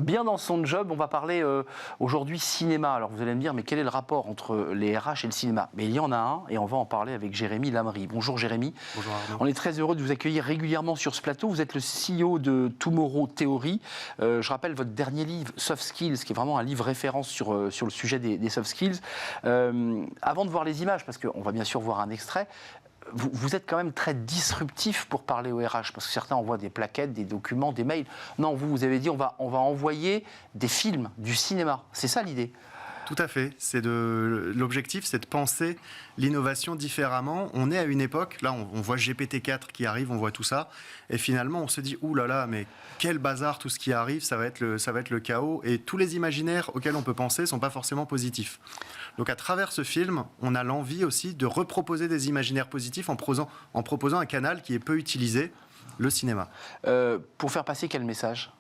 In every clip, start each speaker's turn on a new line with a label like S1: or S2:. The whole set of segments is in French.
S1: Bien dans son job, on va parler aujourd'hui cinéma. Alors vous allez me dire, mais quel est le rapport entre les RH et le cinéma? Mais il y en a un, et on va en parler avec Jérémy Lamry. Bonjour Jérémy.
S2: Bonjour Arnaud.
S1: On est très heureux de vous accueillir régulièrement sur ce plateau. Vous êtes le CEO de Tomorrow Theory. Je rappelle votre dernier livre, Soft Skills, qui est vraiment un livre référence sur le sujet des soft skills. Avant de voir les images, parce qu'on va bien sûr voir un extrait, vous êtes quand même très disruptif pour parler au RH, parce que certains envoient des plaquettes, des documents, des mails. Non, vous avez dit on va envoyer des films, du cinéma. C'est ça l'idée?
S2: Tout à fait. L'objectif, c'est de penser l'innovation différemment. On est à une époque, là, on voit GPT-4 qui arrive, on voit tout ça, et finalement, on se dit, ouh là là, mais quel bazar, tout ce qui arrive, ça va être le chaos, et tous les imaginaires auxquels on peut penser ne sont pas forcément positifs. Donc, à travers ce film, on a l'envie aussi de reproposer des imaginaires positifs en proposant un canal qui est peu utilisé, le cinéma.
S1: Pour faire passer quel message ?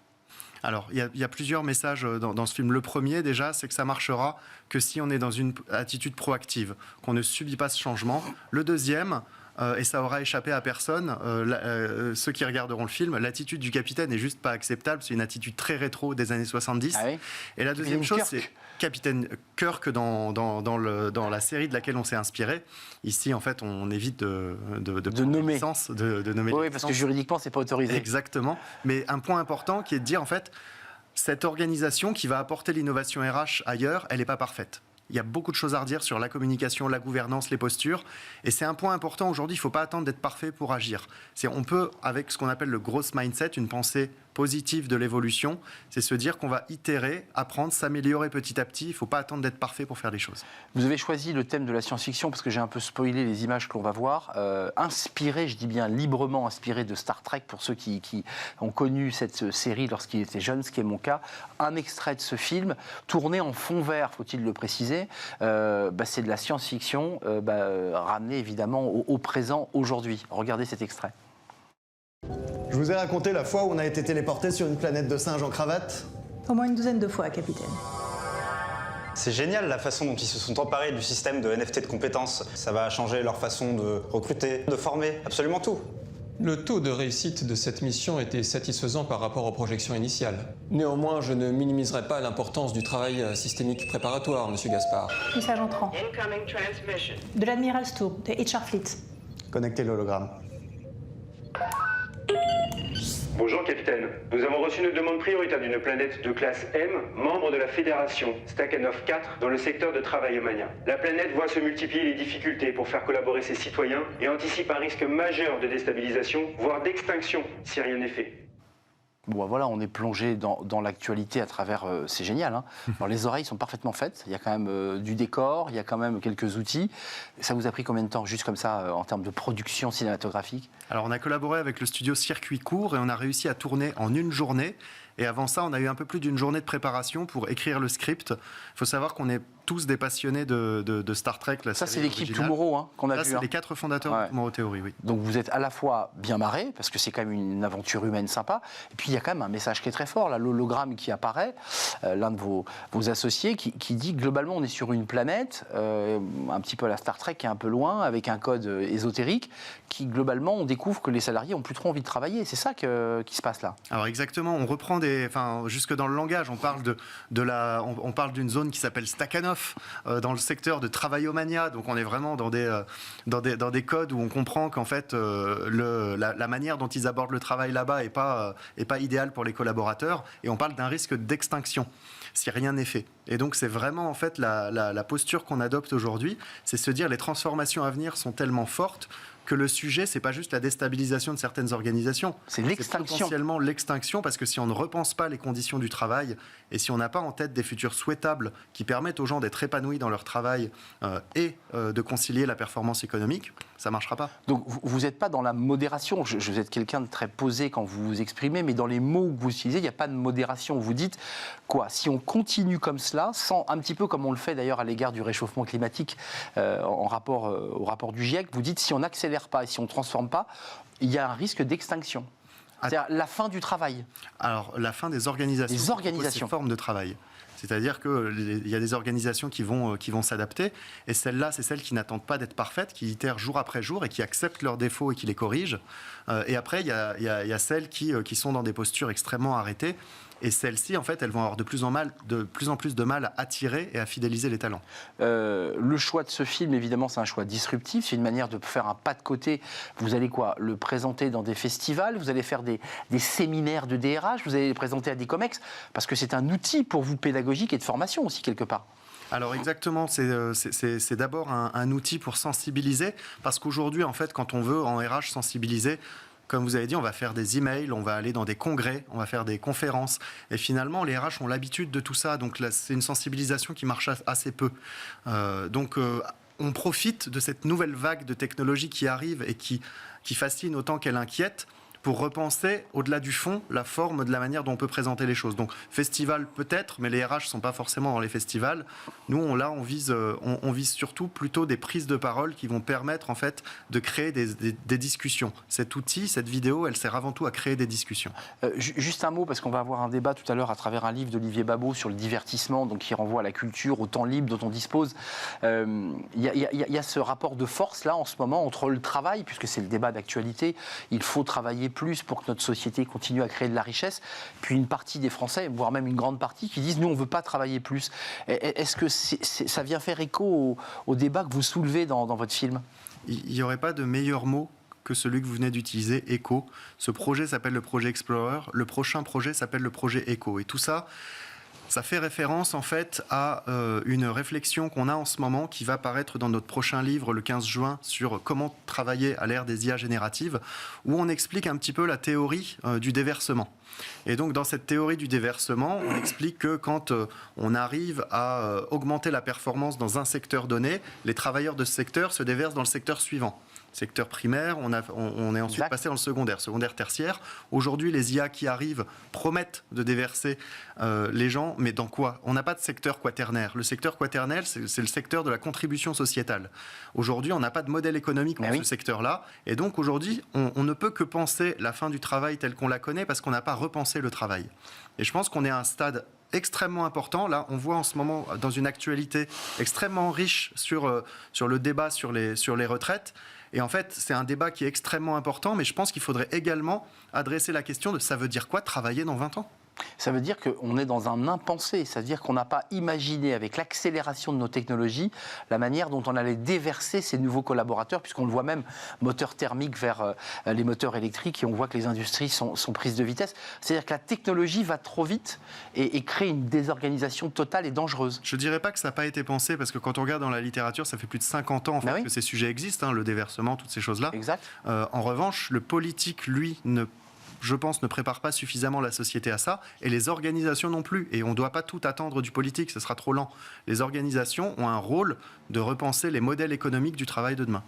S2: Alors, il y a plusieurs messages dans ce film. Le premier, déjà, c'est que ça marchera que si on est dans une attitude proactive, qu'on ne subit pas ce changement. Le deuxième, et ça aura échappé à personne, ceux qui regarderont le film, l'attitude du capitaine n'est juste pas acceptable. C'est une attitude très rétro des années 70.
S1: Ah oui.
S2: Et la deuxième chose, c'est Capitaine Kirk dans la série de laquelle on s'est inspiré. Ici, en fait, on évite de nommer.
S1: Oui, parce que juridiquement, c'est pas autorisé.
S2: Exactement. Mais un point important qui est de dire, en fait, cette organisation qui va apporter l'innovation RH ailleurs, elle n'est pas parfaite. Il y a beaucoup de choses à redire sur la communication, la gouvernance, les postures. Et c'est un point important aujourd'hui, il ne faut pas attendre d'être parfait pour agir. On peut, avec ce qu'on appelle le growth mindset, une pensée positive de l'évolution, c'est se dire qu'on va itérer, apprendre, s'améliorer petit à petit. Il ne faut pas attendre d'être parfait pour faire les choses.
S1: Vous avez choisi le thème de la science-fiction parce que j'ai un peu spoilé les images que l'on va voir. Inspiré, je dis bien librement inspiré de Star Trek pour ceux qui ont connu cette série lorsqu'ils étaient jeunes, ce qui est mon cas. Un extrait de ce film, tourné en fond vert, faut-il le préciser. C'est de la science-fiction ramenée évidemment au présent aujourd'hui. Regardez cet extrait.
S3: Je vous ai raconté la fois où on a été téléporté sur une planète de singes en cravate?
S4: Au moins une douzaine de fois, capitaine.
S5: C'est génial la façon dont ils se sont emparés du système de NFT de compétences. Ça va changer leur façon de recruter, de former, absolument tout.
S6: Le taux de réussite de cette mission était satisfaisant par rapport aux projections initiales. Néanmoins, je ne minimiserai pas l'importance du travail systémique préparatoire, Monsieur Gaspard.
S4: Message entrant. De l'Admiral Stowe, de HR Fleet.
S3: Connectez l'hologramme.
S7: Bonjour capitaine, nous avons reçu une demande prioritaire d'une planète de classe M, membre de la Fédération Stakhanov 4 dans le secteur de Travaillomania. La planète voit se multiplier les difficultés pour faire collaborer ses citoyens et anticipe un risque majeur de déstabilisation, voire d'extinction si rien n'est fait.
S1: Bon, voilà, on est plongé dans l'actualité à travers... c'est génial, hein. Alors, les oreilles sont parfaitement faites. Il y a quand même du décor, il y a quand même quelques outils. Ça vous a pris combien de temps, juste comme ça, en termes de production cinématographique?
S2: Alors, on a collaboré avec le studio Circuit Court et on a réussi à tourner en une journée. Et avant ça, on a eu un peu plus d'une journée de préparation pour écrire le script. Il faut savoir qu'on est tous des passionnés de Star Trek.
S1: Ça, c'est l'équipe Tomorrow qu'on a vu.
S2: C'est les 4 fondateurs de Tomorrow Theory, oui.
S1: Donc vous êtes à la fois bien marré, parce que c'est quand même une aventure humaine sympa, et puis il y a quand même un message qui est très fort, là, l'hologramme qui apparaît, l'un de vos associés, qui dit globalement on est sur une planète, un petit peu à la Star Trek, qui est un peu loin, avec un code ésotérique, qui globalement on découvre que les salariés ont plus trop envie de travailler. C'est ça qui se passe là.
S2: Alors exactement, on reprend jusque dans le langage, on parle d'une zone qui s'appelle Stakhanov, dans le secteur de Travaillomania, donc on est vraiment dans des codes où on comprend qu'en fait la manière dont ils abordent le travail là-bas est pas idéale pour les collaborateurs, et on parle d'un risque d'extinction si rien n'est fait. Et donc c'est vraiment en fait la posture qu'on adopte aujourd'hui, c'est se dire les transformations à venir sont tellement fortes que le sujet, c'est pas juste la déstabilisation de certaines organisations.
S1: C'est l'extinction.
S2: C'est potentiellement l'extinction, parce que si on ne repense pas les conditions du travail et si on n'a pas en tête des futurs souhaitables qui permettent aux gens d'être épanouis dans leur travail et de concilier la performance économique, ça ne marchera pas.
S1: Donc vous n'êtes pas dans la modération, vous êtes quelqu'un de très posé quand vous vous exprimez, mais dans les mots que vous utilisez, il n'y a pas de modération. Vous dites quoi? Si on continue comme cela, un petit peu comme on le fait d'ailleurs à l'égard du réchauffement climatique au rapport du GIEC, vous dites si on accélère pas et si on ne transforme pas, il y a un risque d'extinction. C'est-à-dire la fin du travail.
S2: Alors, la fin des organisations.
S1: Des organisations.
S2: Ces formes de travail. C'est-à-dire qu'il y a des organisations qui vont s'adapter, et celles-là, c'est celles qui n'attendent pas d'être parfaites, qui itèrent jour après jour et qui acceptent leurs défauts et qui les corrigent. Et après, il y a celles qui sont dans des postures extrêmement arrêtées Et celles-ci, en fait, elles vont avoir de plus en plus de mal à attirer et à fidéliser les talents.
S1: Le choix de ce film, évidemment, c'est un choix disruptif. C'est une manière de faire un pas de côté. Vous allez le présenter dans des festivals, vous allez faire des séminaires de DRH, vous allez les présenter à des COMEX, parce que c'est un outil pour vous pédagogique et de formation aussi, quelque part.
S2: Alors exactement, c'est d'abord un outil pour sensibiliser, parce qu'aujourd'hui, en fait, quand on veut en RH sensibiliser, comme vous avez dit, on va faire des emails, on va aller dans des congrès, on va faire des conférences. Et finalement, les RH ont l'habitude de tout ça. Donc là, c'est une sensibilisation qui marche assez peu. On profite de cette nouvelle vague de technologie qui arrive et qui fascine autant qu'elle inquiète, pour repenser, au-delà du fond, la forme de la manière dont on peut présenter les choses. Donc, festival peut-être, mais les RH ne sont pas forcément dans les festivals. Nous, on vise surtout plutôt des prises de parole qui vont permettre, en fait, de créer des discussions. Cet outil, cette vidéo, elle sert avant tout à créer des discussions.
S1: Juste un mot, parce qu'on va avoir un débat tout à l'heure à travers un livre d'Olivier Babot sur le divertissement, donc qui renvoie à la culture, au temps libre dont on dispose. Il y a ce rapport de force, là, en ce moment, entre le travail, puisque c'est le débat d'actualité, il faut travailler plus pour que notre société continue à créer de la richesse, puis une partie des Français, voire même une grande partie, qui disent « nous, on ne veut pas travailler plus ». Est-ce que ça vient faire écho au débat que vous soulevez dans votre film ?
S2: Il n'y aurait pas de meilleur mot que celui que vous venez d'utiliser, écho. Ce projet s'appelle le projet Explorer, le prochain projet s'appelle le projet Écho. Et tout ça, ça fait référence en fait à une réflexion qu'on a en ce moment qui va paraître dans notre prochain livre le 15 juin sur comment travailler à l'ère des IA génératives, où on explique un petit peu la théorie du déversement. Et donc dans cette théorie du déversement, on explique que quand on arrive à augmenter la performance dans un secteur donné, les travailleurs de ce secteur se déversent dans le secteur suivant. Secteur primaire, on est ensuite passé dans le secondaire tertiaire. Aujourd'hui, les IA qui arrivent promettent de déverser les gens, mais dans quoi ? On n'a pas de secteur quaternaire. Le secteur quaternaire, c'est le secteur de la contribution sociétale. Aujourd'hui, on n'a pas de modèle économique pour ce secteur-là. Et donc aujourd'hui, on ne peut que penser la fin du travail telle qu'on la connaît parce qu'on n'a pas repensé le travail. Et je pense qu'on est à un stade extrêmement important. Là, on voit en ce moment, dans une actualité extrêmement riche sur le débat sur les retraites. Et en fait, c'est un débat qui est extrêmement important, mais je pense qu'il faudrait également adresser la question de ça veut dire quoi travailler dans 20 ans ?
S1: Ça veut dire qu'on est dans un impensé, c'est-à-dire qu'on n'a pas imaginé, avec l'accélération de nos technologies, la manière dont on allait déverser ces nouveaux collaborateurs, puisqu'on le voit même, moteur thermique vers les moteurs électriques, et on voit que les industries sont prises de vitesse. C'est-à-dire que la technologie va trop vite et crée une désorganisation totale et dangereuse.
S2: Je ne dirais pas que ça n'a pas été pensé, parce que quand on regarde dans la littérature, ça fait plus de 50 ans en fait, que ces sujets existent, le déversement, toutes ces choses-là.
S1: Exact.
S2: En revanche, le politique, lui, je pense, ne prépare pas suffisamment la société à ça, et les organisations non plus. Et on ne doit pas tout attendre du politique, ce sera trop lent. Les organisations ont un rôle de repenser les modèles économiques du travail de demain.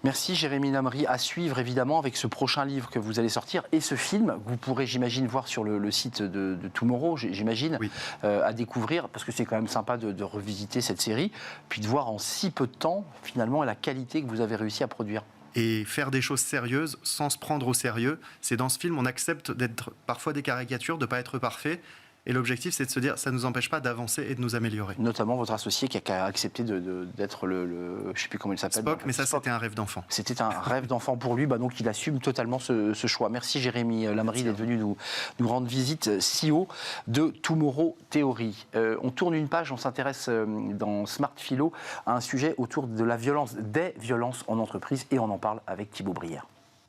S1: Merci Jérémy Lamry, à suivre évidemment avec ce prochain livre que vous allez sortir et ce film que vous pourrez, j'imagine, voir sur le site de Tomorrow, j'imagine,
S2: oui.
S1: À découvrir, parce que c'est quand même sympa de revisiter cette série, puis de voir en si peu de temps, finalement, la qualité que vous avez réussi à produire.
S2: Et faire des choses sérieuses sans se prendre au sérieux. C'est dans ce film, on accepte d'être parfois des caricatures, de ne pas être parfait. Et l'objectif, c'est de se dire, ça ne nous empêche pas d'avancer et de nous améliorer.
S1: Notamment votre associé qui a accepté d'être je ne sais plus comment il s'appelle.
S2: Spock, mais ça, c'était un rêve d'enfant.
S1: C'était un rêve d'enfant pour lui, donc il assume totalement ce choix. Merci Jérémy Lamry d'être venu nous rendre visite, CEO de Tomorrow Theory. On tourne une page, on s'intéresse dans Smart Philo à un sujet autour de la violence, des violences en entreprise, et on en parle avec Thibaut Brière.